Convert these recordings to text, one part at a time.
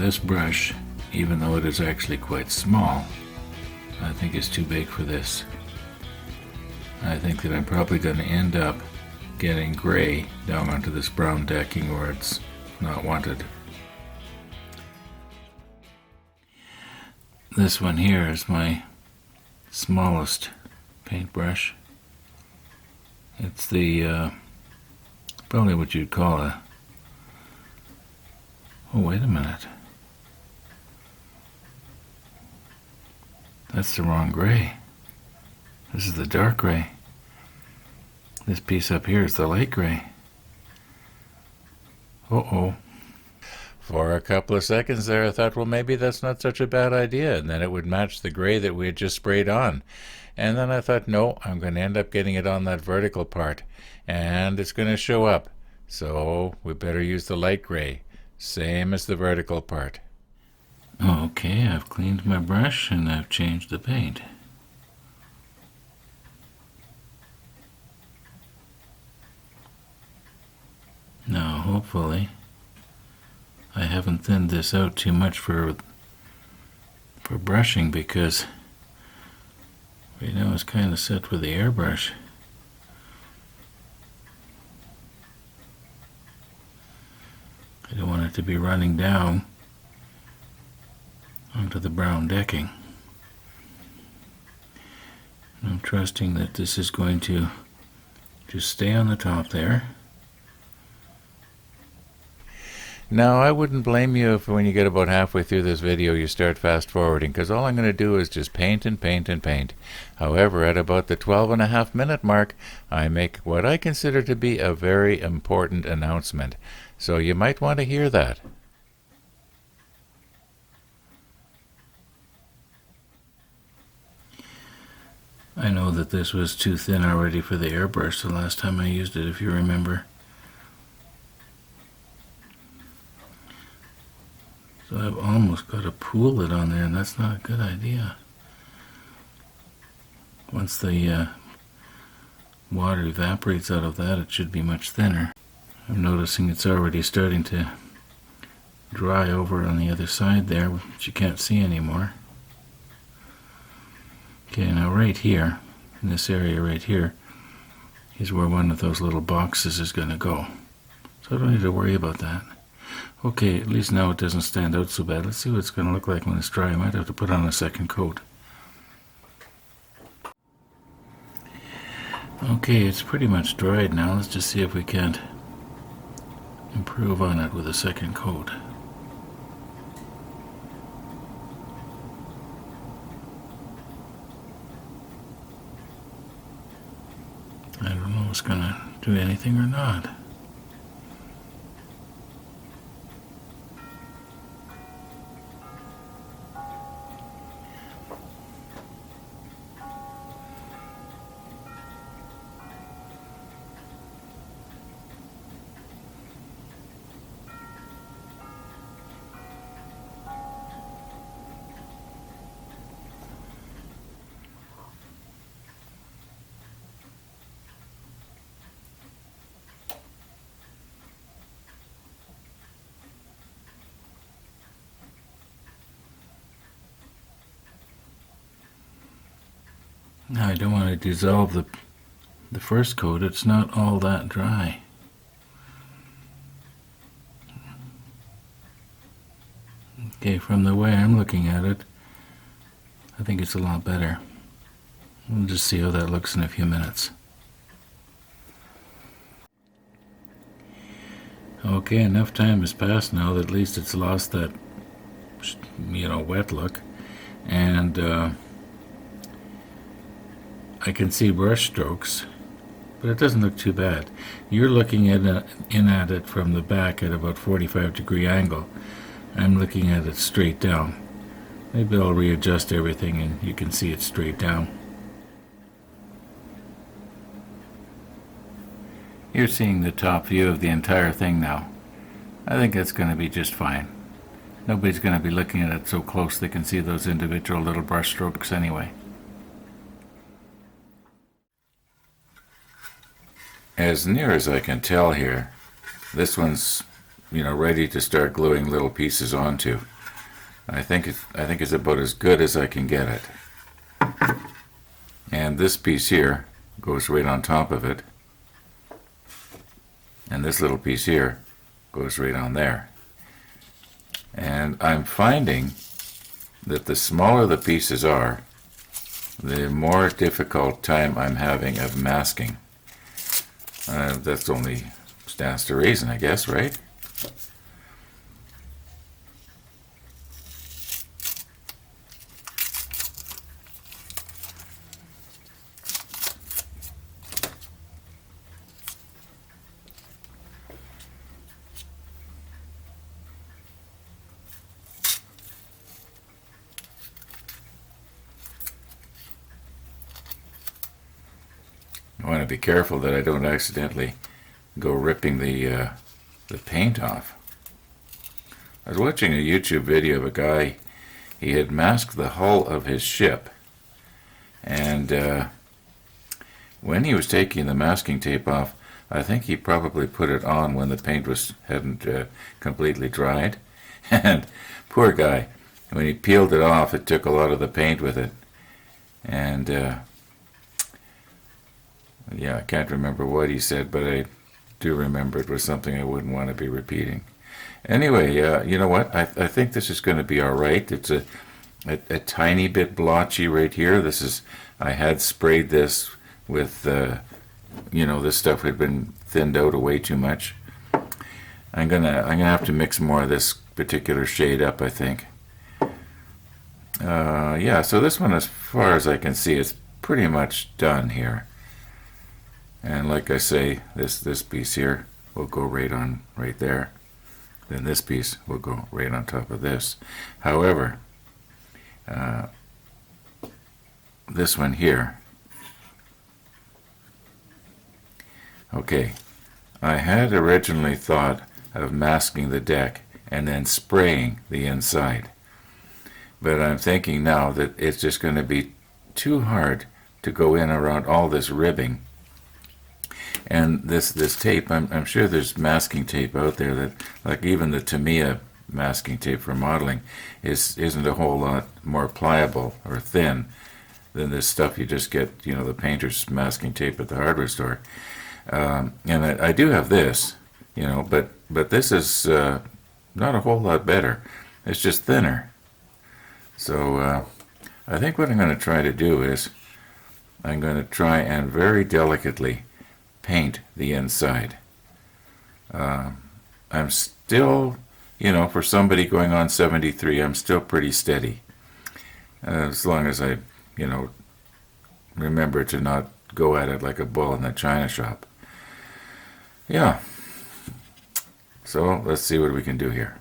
this brush, even though it is actually quite small, I think is too big for this. I think that I'm probably going to end up getting gray down onto this brown decking where it's not wanted. This one here is my smallest paintbrush. It's the probably what you'd call a, oh wait a minute, that's the wrong gray. This is the dark gray. This piece up here is the light gray. Uh-oh. For a couple of seconds there, I thought, well, maybe that's not such a bad idea, and then it would match the gray that we had just sprayed on. And then I thought, no, I'm going to end up getting it on that vertical part, and it's going to show up. So we better use the light gray, same as the vertical part. Okay, I've cleaned my brush and I've changed the paint. Now, hopefully, I haven't thinned this out too much for brushing, because right now it's kind of set with the airbrush. I don't want it to be running down onto the brown decking. I'm trusting that this is going to just stay on the top there. Now, I wouldn't blame you if when you get about halfway through this video you start fast forwarding, because all I'm going to do is just paint and paint and paint. However, at about the 12.5-minute mark, I make what I consider to be a very important announcement. So you might want to hear that. I know that this was too thin already for the airbrush the last time I used it, if you remember. So I've almost got to pool it on there, and that's not a good idea. Once the water evaporates out of that, it should be much thinner. I'm noticing it's already starting to dry over on the other side there, which you can't see anymore. Okay, now right here, in this area right here, is where one of those little boxes is going to go. So I don't need to worry about that. Okay, at least now it doesn't stand out so bad. Let's see what it's going to look like when it's dry. I might have to put on a second coat. Okay, it's pretty much dried now. Let's just see if we can't improve on it with a second coat. I don't know if it's going to do anything or not. Now I don't want to dissolve the first coat. It's not all that dry. Okay, from the way I'm looking at it, I think it's a lot better. We'll just see how that looks in a few minutes. Okay, enough time has passed now that at least it's lost that, wet look. And I can see brush strokes, but it doesn't look too bad. You're looking at it from the back at about 45-degree angle. I'm looking at it straight down. Maybe I'll readjust everything and you can see it straight down. You're seeing the top view of the entire thing now. I think that's going to be just fine. Nobody's going to be looking at it so close they can see those individual little brush strokes anyway. As near as I can tell here, this one's ready to start gluing little pieces onto. I think it's about as good as I can get it. And this piece here goes right on top of it. And this little piece here goes right on there. And I'm finding that the smaller the pieces are, the more difficult time I'm having of masking. That's only stands to reason, I guess, right? I want to be careful that I don't accidentally go ripping the paint off. I was watching a YouTube video of a guy. He had masked the hull of his ship, and when he was taking the masking tape off, I think he probably put it on when the paint hadn't completely dried. And poor guy, when he peeled it off, it took a lot of the paint with it. And yeah, I can't remember what he said, but I do remember it was something I wouldn't want to be repeating. Anyway, you know what? I think this is going to be all right. It's a tiny bit blotchy right here. I had sprayed this with, this stuff had been thinned out way too much. I'm gonna have to mix more of this particular shade up, I think. Yeah, so this one, as far as I can see, is pretty much done here. And like I say, this piece here will go right there. Then this piece will go right on top of this. However, this one here, okay, I had originally thought of masking the deck and then spraying the inside. But I'm thinking now that it's just going to be too hard to go in around all this ribbing. And this tape, I'm sure there's masking tape out there that, like even the Tamiya masking tape for modeling, isn't a whole lot more pliable or thin than this stuff you just get, the painter's masking tape at the hardware store. And I do have this, but this is not a whole lot better. It's just thinner. So I think what I'm going to try to do is I'm going to try and very delicately paint the inside. I'm still, for somebody going on 73, I'm still pretty steady. As long as I, remember to not go at it like a bull in the china shop. Yeah. So let's see what we can do here.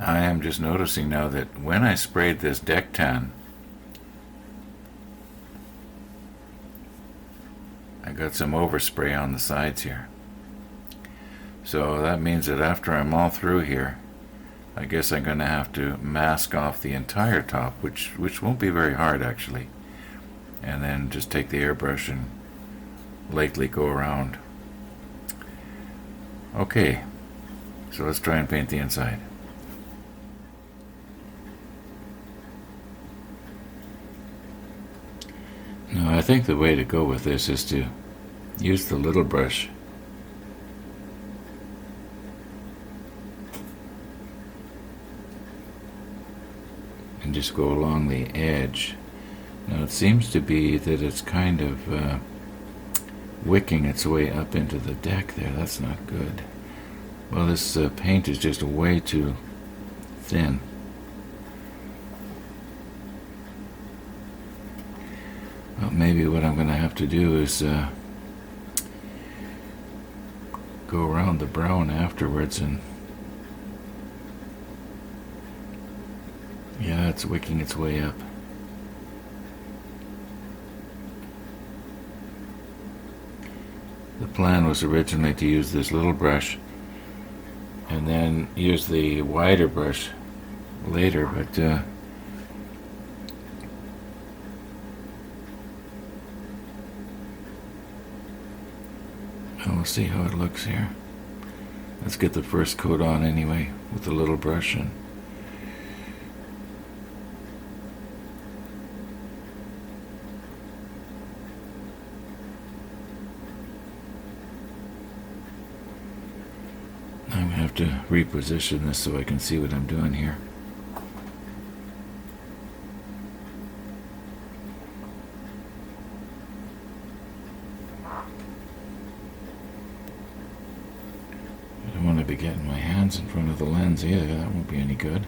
I am just noticing now that when I sprayed this deck tan, I got some overspray on the sides here. So that means that after I'm all through here, I guess I'm going to have to mask off the entire top, which won't be very hard actually. And then just take the airbrush and lightly go around. Okay, so let's try and paint the inside. Now I think the way to go with this is to use the little brush and just go along the edge. Now it seems to be that it's kind of wicking its way up into the deck there. That's not good. Well, this paint is just way too thin. Well, maybe what I'm going to have to do is go around the brown afterwards, and yeah, it's wicking its way up. The plan was originally to use this little brush and then use the wider brush later, but we'll see how it looks here. Let's get the first coat on anyway with the little brush and I'm going to have to reposition this so I can see what I'm doing here. I don't want to be getting my hands in front of the lens either. That won't be any good.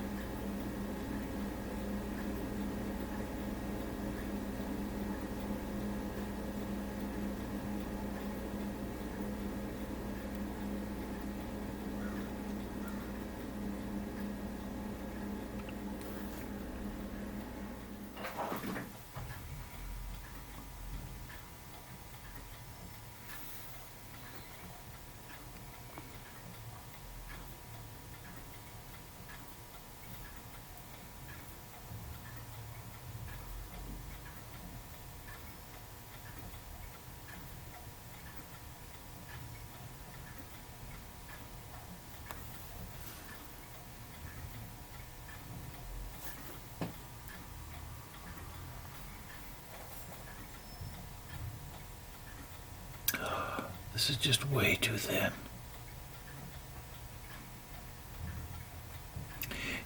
This is just way too thin.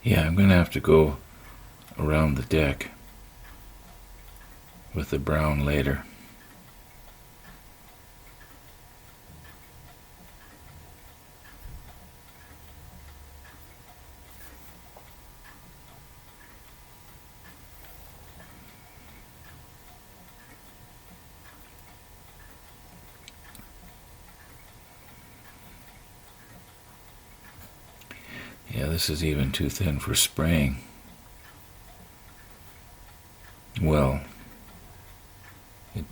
Yeah, I'm going to have to go around the deck with the brown later. Yeah, this is even too thin for spraying. Well,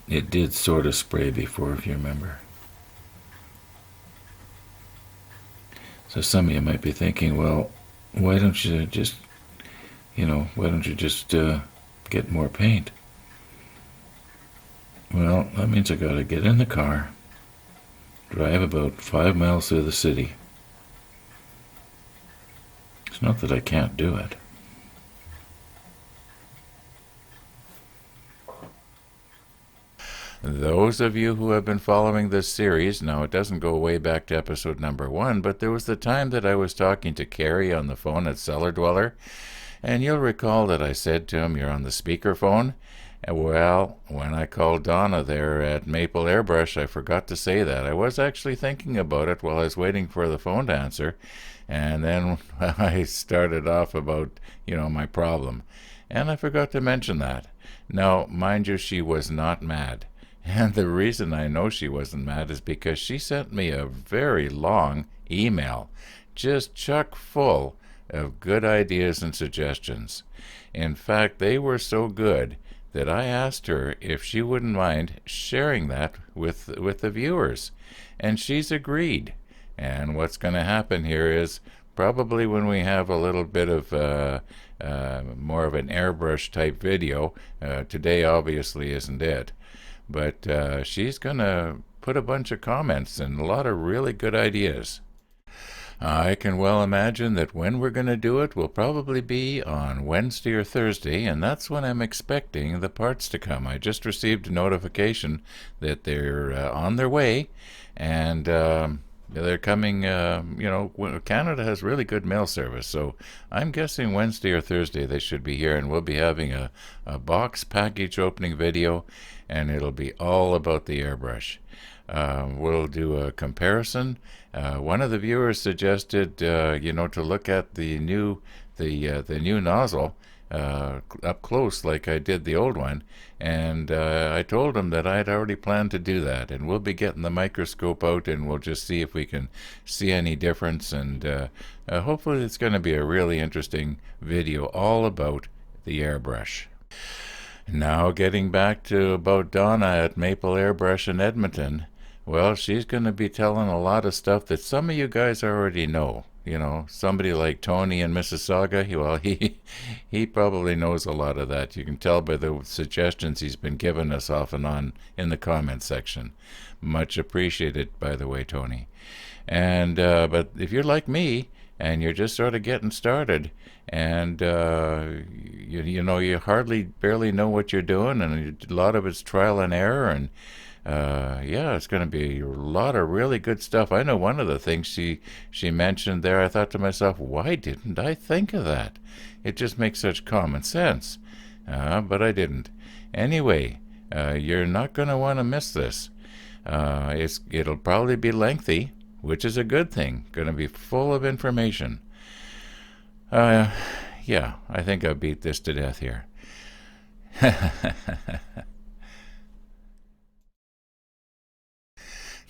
it did sort of spray before, if you remember. So some of you might be thinking, well, why don't you just get more paint? Well, that means I gotta get in the car, drive about 5 miles through the city. It's not that I can't do it. Those of you who have been following this series, now it doesn't go way back to episode number 1, but there was the time that I was talking to Carrie on the phone at Cellar Dweller, and you'll recall that I said to him, "You're on the speakerphone." Well, when I called Donna there at Maple Airbrush, I forgot to say that. I was actually thinking about it while I was waiting for the phone to answer, and then I started off about, my problem. And I forgot to mention that. Now, mind you, she was not mad. And the reason I know she wasn't mad is because she sent me a very long email, just chock full of good ideas and suggestions. In fact, they were so good that I asked her if she wouldn't mind sharing that with the viewers. And she's agreed. And what's going to happen here is probably when we have a little bit of more of an airbrush type video, today obviously isn't it, but she's going to put a bunch of comments and a lot of really good ideas. I can well imagine that when we're going to do it will probably be on Wednesday or Thursday, and that's when I'm expecting the parts to come. I just received a notification that they're on their way, and they're coming. Canada has really good mail service, so I'm guessing Wednesday or Thursday they should be here, and we'll be having a box package opening video, and it'll be all about the airbrush. We'll do a comparison. One of the viewers suggested, to look at the new nozzle up close, like I did the old one, and I told him that I'd already planned to do that, and we'll be getting the microscope out, and we'll just see if we can see any difference, and hopefully it's going to be a really interesting video all about the airbrush. Now, getting back to about Donna at Maple Airbrush in Edmonton. Well, she's going to be telling a lot of stuff that some of you guys already know. Somebody like Tony in Mississauga, he probably knows a lot of that. You can tell by the suggestions he's been giving us off and on in the comment section. Much appreciated, by the way, Tony. And but if you're like me and you're just sort of getting started, and you hardly barely know what you're doing, and a lot of it's trial and error, and yeah, it's going to be a lot of really good stuff. I know one of the things she mentioned there, I thought to myself, why didn't I think of that? It just makes such common sense. But I didn't. Anyway, you're not going to want to miss this. It'll probably be lengthy, which is a good thing. Going to be full of information. Yeah, I think I beat this to death here.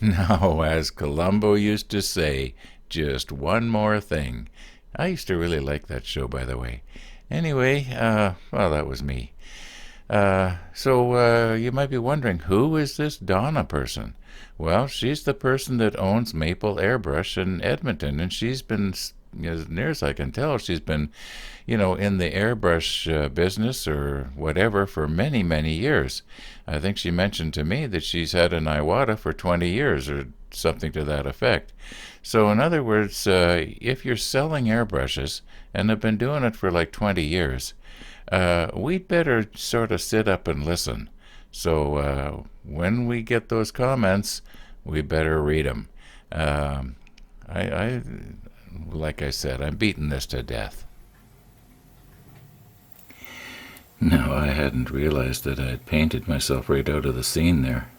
Now, as Columbo used to say, just one more thing. I used to really like that show, by the way. Anyway, well, that was me. So you might be wondering, who is this Donna person? Well, she's the person that owns Maple Airbrush in Edmonton, and she's been, as near as I can tell, she's been, in the airbrush business or whatever for many, many years. I think she mentioned to me that she's had an Iwata for 20 years or something to that effect. So in other words, if you're selling airbrushes and have been doing it for like 20 years, we'd better sort of sit up and listen. So when we get those comments, we better read them. Like I said, I'm beating this to death. No, I hadn't realized that I had painted myself right out of the scene there.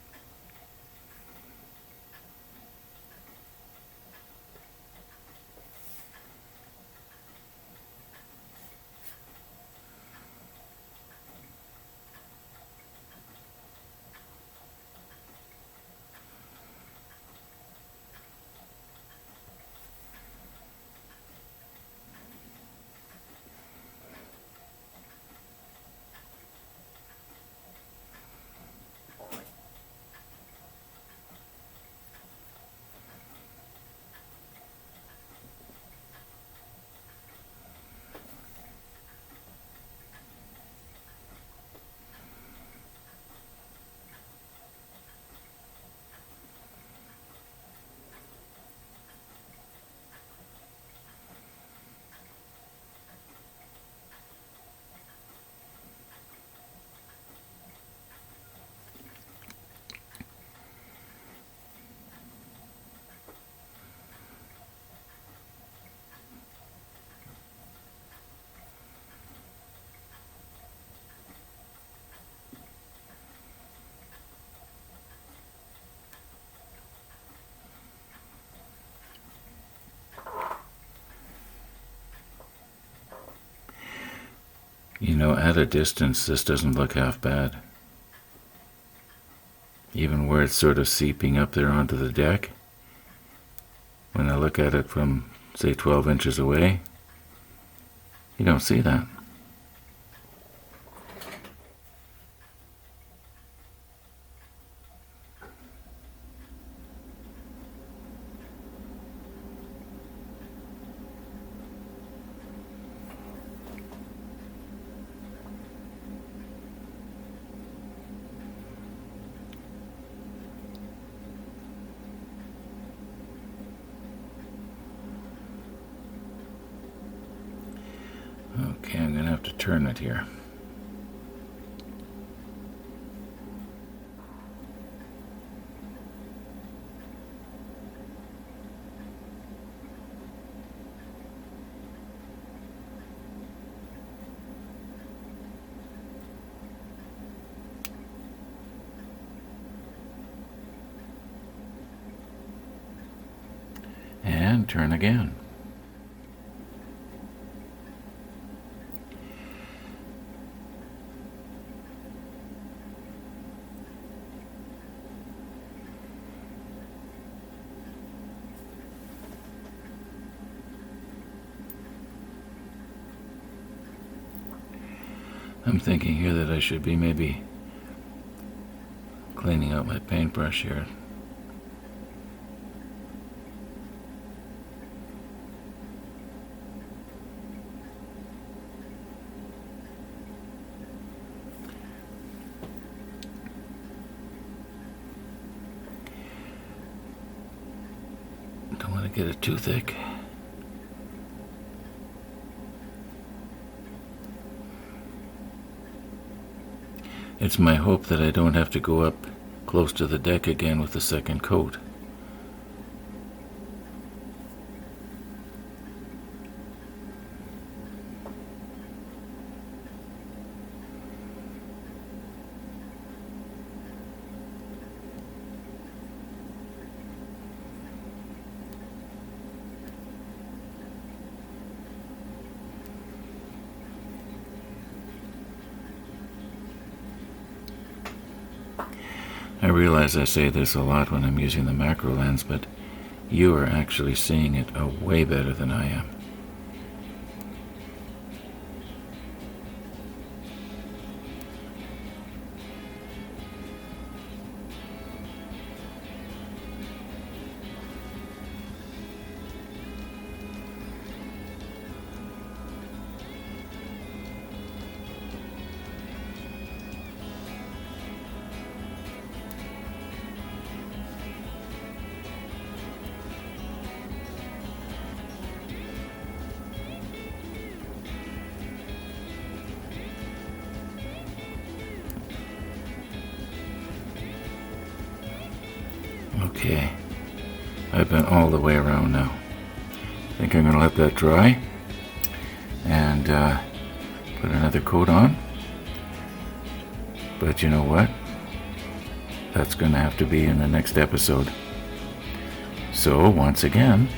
At a distance, this doesn't look half bad. Even where it's sort of seeping up there onto the deck, when I look at it from, say, 12 inches away, you don't see that. Okay, I'm going to have to turn it here. And turn again. I'm thinking here that I should be maybe cleaning out my paintbrush here. want to get it too thick. It's my hope that I don't have to go up close to the deck again with the second coat. I realize I say this a lot when I'm using the macro lens, but you are actually seeing it way better than I am. Okay, I've been all the way around now. I think I'm going to let that dry and put another coat on. But you know what? That's going to have to be in the next episode. So once again,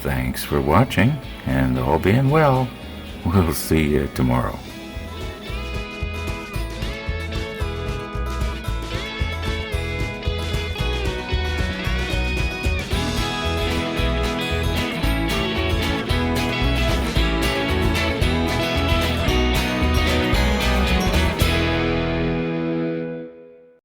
thanks for watching, and all being well, we'll see you tomorrow.